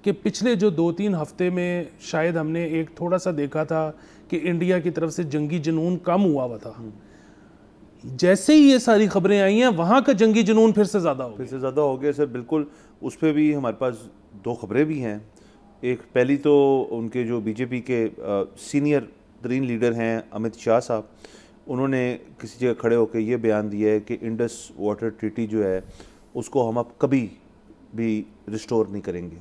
कि पिछले जो 2-3 हफ्ते में शायद हमने एक थोड़ा सा देखा था कि इंडिया की तरफ से जंगी जुनून कम हुआ था, जैसे ही ये सारी खबरें आई हैं वहाँ का जंगी जुनून फिर से ज़्यादा हो गया सर। बिल्कुल, उस पर भी हमारे पास 2 खबरें भी हैं। एक पहली तो उनके जो बीजेपी के सीनियर तरीन लीडर हैं अमित शाह साहब, उन्होंने किसी जगह खड़े होकर ये बयान दिया है कि इंडस वाटर ट्रीटी जो है उसको हम अब कभी भी रिस्टोर नहीं करेंगे,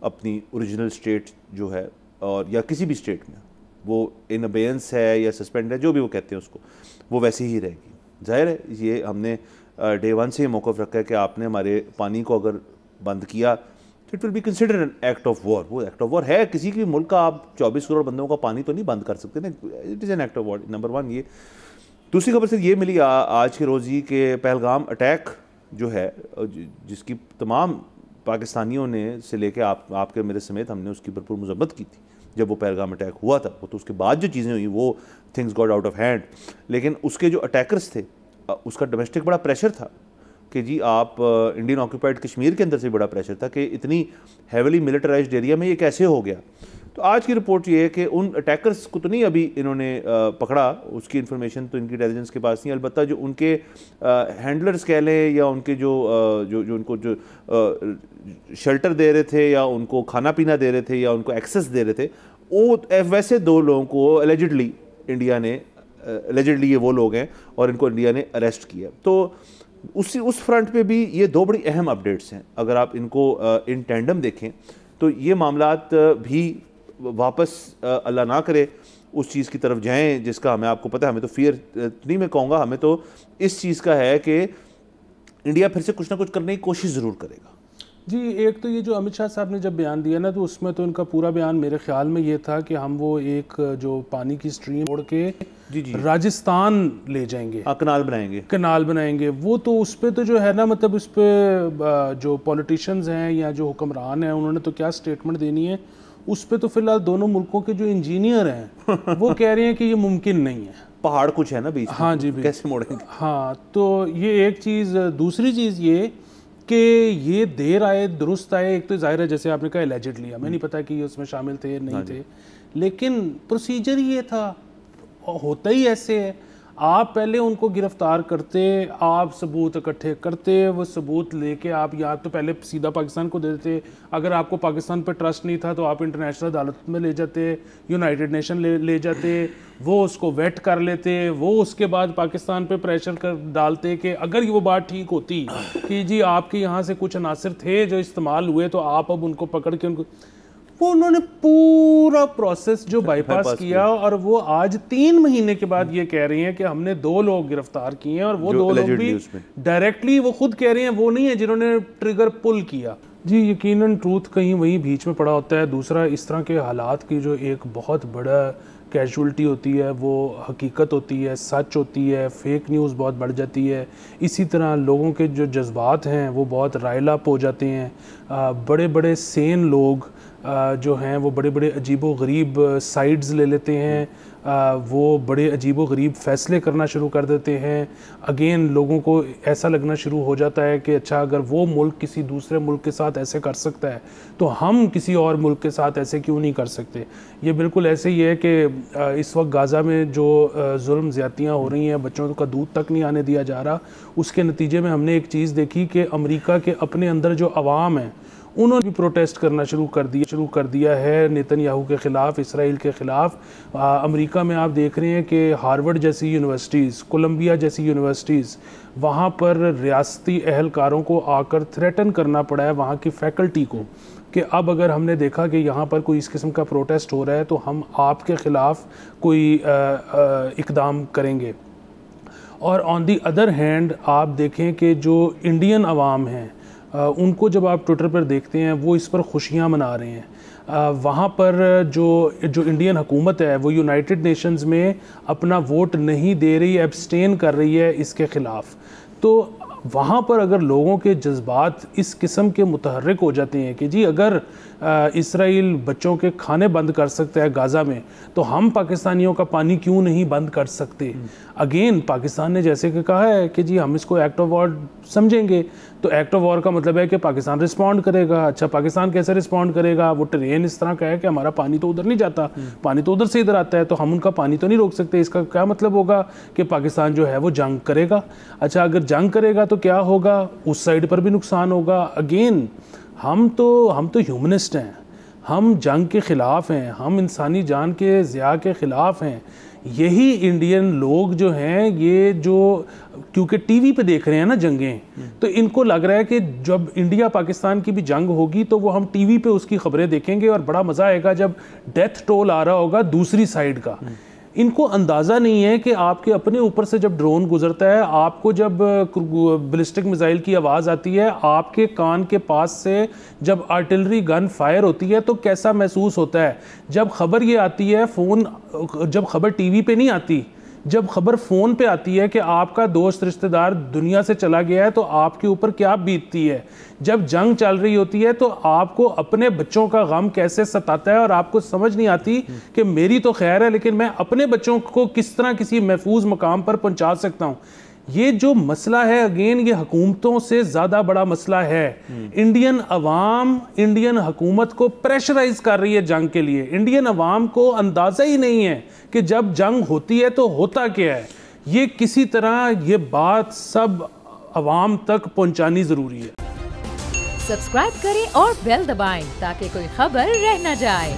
अपनी ओरिजिनल स्टेट जो है और या किसी भी स्टेट में वो इन अबेयंस है या सस्पेंड है, जो भी वो कहते हैं उसको, वो वैसे ही रहेगी। जाहिर है ये हमने डे 1 से मौक़िफ़ रखा है कि आपने हमारे पानी को अगर बंद किया तो it will be considered an act of war. वो एक्ट ऑफ वॉर है, किसी भी मुल्क का आप 24 करोड़ बंदों का पानी तो नहीं बंद कर सकते ना, it is an act of war, number 1 ये। दूसरी खबर से ये मिली आज के रोज़ ही कि पहलगाम अटैक जो है, जिसकी तमाम पाकिस्तानियों ने से लेके आपके मेरे समेत हमने उसकी भरपूर मजम्मत की थी जब वो पहलगाम अटैक हुआ था। वो तो उसके बाद जो चीज़ें हुई वो things got out of hand, लेकिन उसके जो अटैकर्स थे उसका डोमेस्टिक बड़ा प्रेशर था कि जी आप इंडियन ऑक्यूपाइड कश्मीर के अंदर से बड़ा प्रेशर था कि इतनी हैविली मिलिटराइज्ड एरिया में ये कैसे हो गया। तो आज की रिपोर्ट ये है कि उन अटैकर्स को तो नहीं अभी इन्होंने पकड़ा, उसकी इन्फॉर्मेशन तो इनकी इंटेलिजेंस के पास नहीं, अलबत्ता जो उनके हैंडलर्स कह लें या उनके जो उनको जो शेल्टर दे रहे थे या उनको खाना पीना दे रहे थे या उनको एक्सेस दे रहे थे, वो वैसे 2 लोगों को एलिजिडली इंडिया ने एलिजिडली ये वो लोग हैं और इनको इंडिया ने अरेस्ट किया। तो उस फ्रंट पे भी ये 2 बड़ी अहम अपडेट्स हैं। अगर आप इनको इन टैंडम देखें तो ये मामलात भी वापस अल्लाह ना करे उस चीज़ की तरफ जाएं जिसका हमें, आपको पता है, हमें तो फियर नहीं मैं कहूँगा, हमें तो इस चीज़ का है कि इंडिया फिर से कुछ ना कुछ करने की कोशिश ज़रूर करेगा। जी, एक तो ये जो अमित शाह साहब ने जब बयान दिया ना, तो उसमें तो इनका पूरा बयान मेरे ख्याल में ये था कि हम वो एक जो पानी की स्ट्रीम छोड़ के जी राजस्थान ले जाएंगे, कनाल बनाएंगे। वो तो उस पर तो जो है ना, मतलब उस पर जो पॉलिटिशियंस हैं या जो हुक्मरान हैं उन्होंने तो क्या स्टेटमेंट देनी है उस पर। तो फिलहाल दोनों मुल्कों के जो इंजीनियर हैं वो कह रहे हैं कि ये मुमकिन नहीं है, पहाड़ कुछ है ना बीच में, हाँ जी, कैसे मोड़ेंगे। हाँ, तो ये एक चीज़। दूसरी चीज़ ये कि ये देर आए दुरुस्त आए, एक तो जाहिर है जैसे आपने कहा एलिजिडली, हमें नहीं पता कि ये उसमें शामिल थे नहीं थे, लेकिन प्रोसीजर ही ये था, होता ही ऐसे है। आप पहले उनको गिरफ्तार करते, आप सबूत इकट्ठे करते, वो सबूत लेके आप या तो पहले सीधा पाकिस्तान को दे देते, अगर आपको पाकिस्तान पर ट्रस्ट नहीं था तो आप इंटरनेशनल अदालत में ले जाते, यूनाइटेड नेशन ले जाते, वो उसको वेट कर लेते, वो उसके बाद पाकिस्तान पे प्रेशर कर डालते कि अगर वो बात ठीक होती कि जी आपके यहाँ से कुछ अनासर थे जो इस्तेमाल हुए तो आप अब उनको पकड़ के उनको, वो उन्होंने पूरा प्रोसेस जो बाईपास किया। और वो आज 3 महीने के बाद ये कह रही हैं कि हमने 2 लोग गिरफ्तार किए हैं, और वो 2 लोग भी डायरेक्टली वो खुद कह रहे हैं वो नहीं है जिन्होंने ट्रिगर पुल किया। जी, यकीनन ट्रूथ कहीं वहीं बीच में पड़ा होता है। दूसरा, इस तरह के हालात की जो एक बहुत बड़ा कैजुअल्टी होती है वो हकीकत होती है, सच होती है, फेक न्यूज़ बहुत बढ़ जाती है। इसी तरह लोगों के जो जज्बात हैं वो बहुत राइल अप हो जाते हैं। बड़े बड़े सेन लोग जो हैं वो बड़े बड़े अजीबो गरीब साइड्स ले लेते हैं, वो बड़े अजीबो गरीब फ़ैसले करना शुरू कर देते हैं। अगेन लोगों को ऐसा लगना शुरू हो जाता है कि अच्छा, अगर वो मुल्क किसी दूसरे मुल्क के साथ ऐसे कर सकता है तो हम किसी और मुल्क के साथ ऐसे क्यों नहीं कर सकते। ये बिल्कुल ऐसे ही है कि इस वक्त गाज़ा में जो जुल्म ज़्यादतियाँ हो रही हैं, बच्चों का दूध तक नहीं आने दिया जा रहा, उसके नतीजे में हमने एक चीज़ देखी कि अमेरिका के अपने अंदर जो अवाम है उन्होंने भी प्रोटेस्ट करना शुरू कर दिया है नेतन्याहू के ख़िलाफ़, इसराइल के ख़िलाफ़। अमेरिका में आप देख रहे हैं कि हार्वर्ड जैसी यूनिवर्सिटीज़, कोलंबिया जैसी यूनिवर्सिटीज़, वहाँ पर रियासती अहलकारों को आकर थ्रेटन करना पड़ा है वहाँ की फ़ैकल्टी को कि अब अगर हमने देखा कि यहाँ पर कोई इस किस्म का प्रोटेस्ट हो रहा है तो हम आपके ख़िलाफ़ कोई इक़दाम करेंगे। और ऑन दी अदर हैंड आप देखें कि जो इंडियन अवाम हैं उनको जब आप ट्विटर पर देखते हैं वो इस पर खुशियाँ मना रहे हैं। वहाँ पर जो इंडियन हुकूमत है वो यूनाइटेड नेशंस में अपना वोट नहीं दे रही, एब्सटेन कर रही है इसके ख़िलाफ़। तो वहाँ पर अगर लोगों के जज्बात इस किस्म के मुतहर्रिक हो जाते हैं कि जी अगर इसराइल बच्चों के खाने बंद कर सकता है गाज़ा में, तो हम पाकिस्तानियों का पानी क्यों नहीं बंद कर सकते। अगेन पाकिस्तान ने जैसे कि कहा है कि जी हम इसको एक्ट ऑफ वॉर समझेंगे, तो एक्ट ऑफ वॉर का मतलब है कि पाकिस्तान रिस्पॉन्ड करेगा। अच्छा, पाकिस्तान कैसे रिस्पॉन्ड करेगा? वो ट्रेन इस तरह का है कि हमारा पानी तो उधर नहीं जाता, पानी तो उधर से इधर आता है, तो हम उनका पानी तो नहीं रोक सकते। इसका क्या मतलब होगा कि पाकिस्तान जो है वो जंग करेगा। अच्छा, अगर जंग करेगा तो क्या होगा? उस साइड पर भी नुकसान होगा। अगेन हम तो ह्यूमनिस्ट हैं, हम जंग के ख़िलाफ़ हैं, हम इंसानी जान के ज़िया के ख़िलाफ़ हैं। यही इंडियन लोग जो हैं, ये जो क्योंकि टीवी पे देख रहे हैं ना जंगें, तो इनको लग रहा है कि जब इंडिया पाकिस्तान की भी जंग होगी तो वो हम टीवी पे उसकी खबरें देखेंगे और बड़ा मज़ा आएगा जब डेथ टोल आ रहा होगा दूसरी साइड का। इनको अंदाज़ा नहीं है कि आपके अपने ऊपर से जब ड्रोन गुजरता है, आपको जब बैलिस्टिक मिसाइल की आवाज़ आती है, आपके कान के पास से जब आर्टिलरी गन फायर होती है तो कैसा महसूस होता है। जब खबर ये आती है जब खबर टीवी पे नहीं आती, जब खबर फ़ोन पे आती है कि आपका दोस्त रिश्तेदार दुनिया से चला गया है, तो आपके ऊपर क्या बीतती है। जब जंग चल रही होती है तो आपको अपने बच्चों का गम कैसे सताता है और आपको समझ नहीं आती कि मेरी तो खैर है, लेकिन मैं अपने बच्चों को किस तरह किसी महफूज मकाम पर पहुंचा सकता हूं। ये जो मसला है, अगेन ये हुकूमतों से ज़्यादा बड़ा मसला है। इंडियन अवाम इंडियन हुकूमत को प्रेशराइज कर रही है जंग के लिए। इंडियन अवाम को अंदाज़ा ही नहीं है कि जब जंग होती है तो होता क्या है। ये किसी तरह ये बात सब अवाम तक पहुंचानी ज़रूरी है। सब्सक्राइब करें और बेल दबाएं ताकि कोई खबर रह न जाए।